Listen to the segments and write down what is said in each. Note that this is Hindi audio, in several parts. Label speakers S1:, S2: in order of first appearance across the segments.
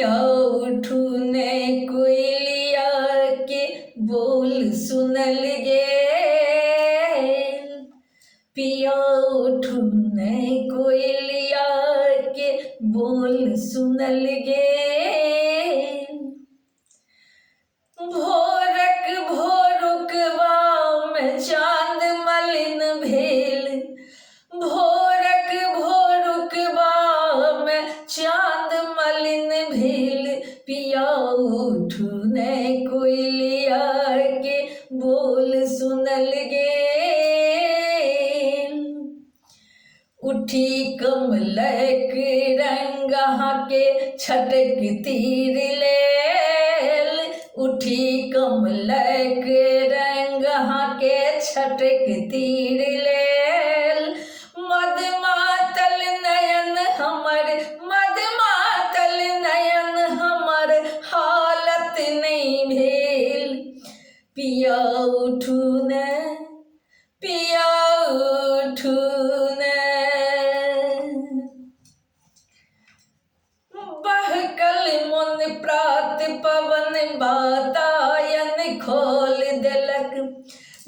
S1: पिया उठूने कोयलिया के बोल सुनल गेल। पिया उठूने कोयलिया के बोल सुनल गेल। भोरक भोरुकवा में चांद मलिन भेल। भोरक भोरुकवा में चांद मलिन भेल। पिया उठूने कोयलिया के बोल सुनल गेल। उठी कमलक रंगहा के छटक तीर लेल। उठी कमलक रंगहा के छटक तीर लेल। मदमातल नयन हमर, मदमातल नयन हमर हालत नहीं भेल। पिया उठूने, पिया उठूने। बहकल मन प्रात पवन बातायन खोल देलक।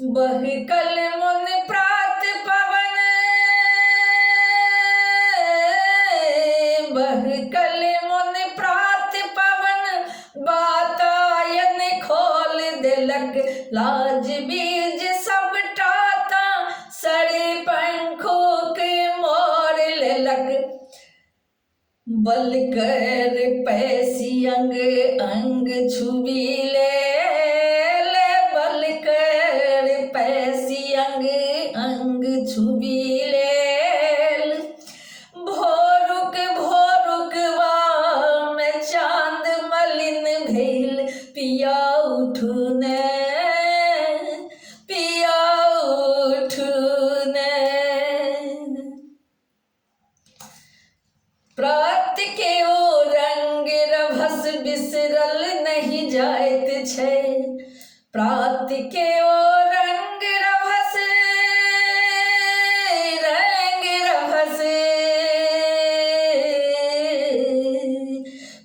S1: बहकल मन प्रात पवन, बहकल मन प्रात पवन बातायन खोल देलक। लाज बीज सब टाता सड़े पंखों के मोर लेलक। बल कर पैसी अंग अंग छुबी लेल। बल कर पैसी अंग अंग छुबी लेल। भोरुक भोरुकवा में चांद मलिन भेल। पिया उठूने, पिया उठूने। प्रात के ओ रंग रभस बिसरल नहीं जाइत छै। प्रात के ओ रंग रभस, रंग रभस।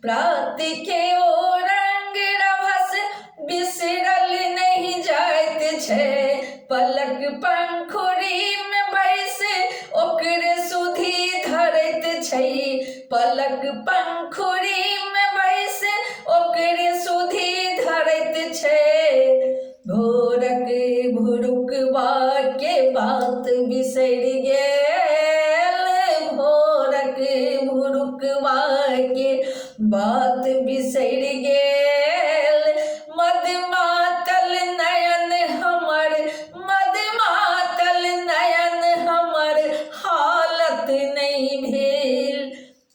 S1: प्रात के ओ रंग रभस बिसरल नहीं जाइत छै। पलक पंखुड़ी में बैसे ओकरे सुधी धरैत छै। पलक पंखुड़ी में बैसे ओकरे सुधी धरैत छै। भोरक भोरुकवा के बात बिसर गेल। भोरक भोरुकवा के बात बिसर गेल। मदमातल नयन हमर, मदमातल नयन हमर हालत नहीं भेल।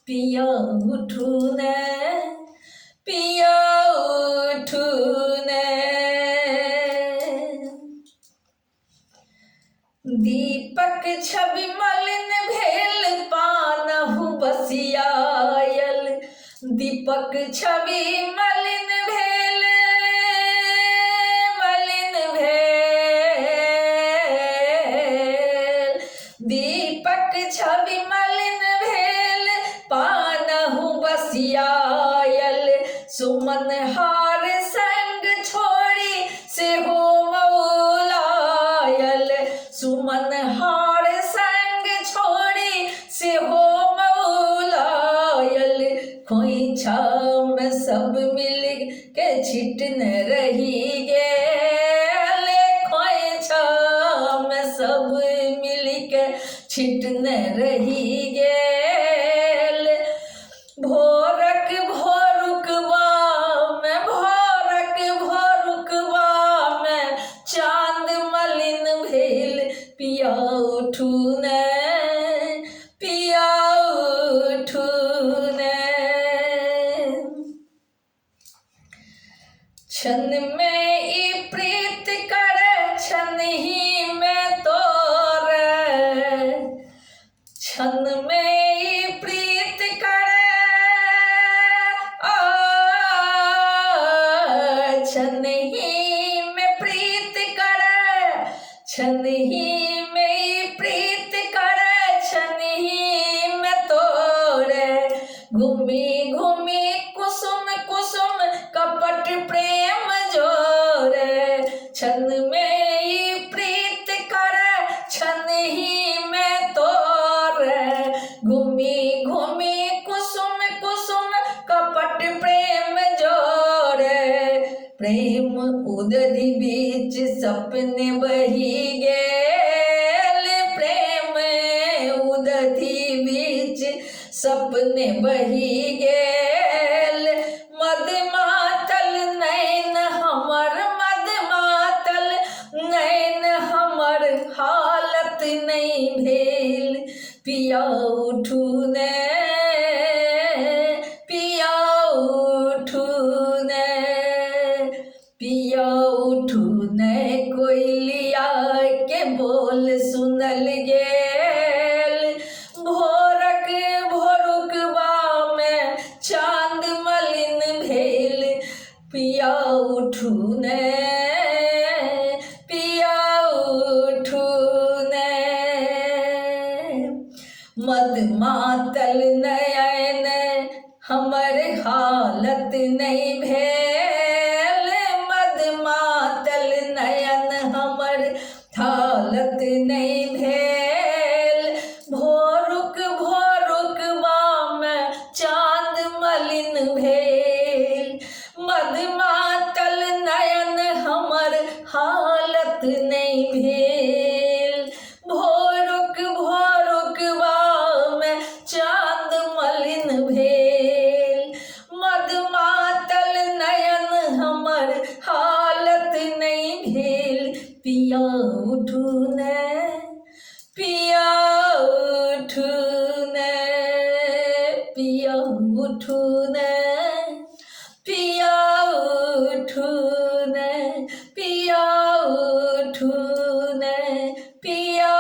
S1: पिया उठूने, पिया उठूने। दीपक छवि मलिन भेल पानहु बसियायल। दीपक छवि मलिन भेल, मलिन भेल। दीपक छवि मलिन भेल पानहु बसियायल। सुमन हार संग छोड़ी सेहो मौलायल। सुमन हार संग छोड़ी सेहो मौलायल। खोइछा में सब मिल के छिटन रही गेल। खोइछा में सब मिल के छिटन रही गेल। भोरक भोरुकवा में, भोरक भोरुकवा में चांद मलिन भेल। पिया उठूने, पिया उठूने। क्षण में ई प्रीत करे क्षण ही में तोरे। क्षण में ई प्रीत करे, क्षण ही में प्रीत करे। क्षण ही में प्रीत करे क्षण ही में तोरे। घूमी घूमी कुसुम प्रेम उदधि बीच सपने बही गेल, प्रेम उदधि बीच सपने बही गेल। मद मातल नैन हमर, मद मातल नैन हमर, हालत नहीं भेल। पिया उठू ने, पिया उठू ने, पिया उठू ने, कोयलिया के बोल सुनल गेल। भोरक भोरुकबा में चांद मलिन भेल। पिया उठू ने, पिया उठू ने, मद मातल नयन हमर, हालत नहीं भेल। मद मातल नयन हमर, हालत नहीं भेल। भोरुक भोरुकबा में चांद मलिन भेल। मद मातल नयन हमर, हालत नहीं भेल। भोरुक भोरुकबा में चांद मलिन भेल। मद मातल नयन हमर, हालत नहीं भेल। पिया उठू ने, पिया उठू ने, पिया उठू ने, पिया उठू ने, पिया उठू ने, पिया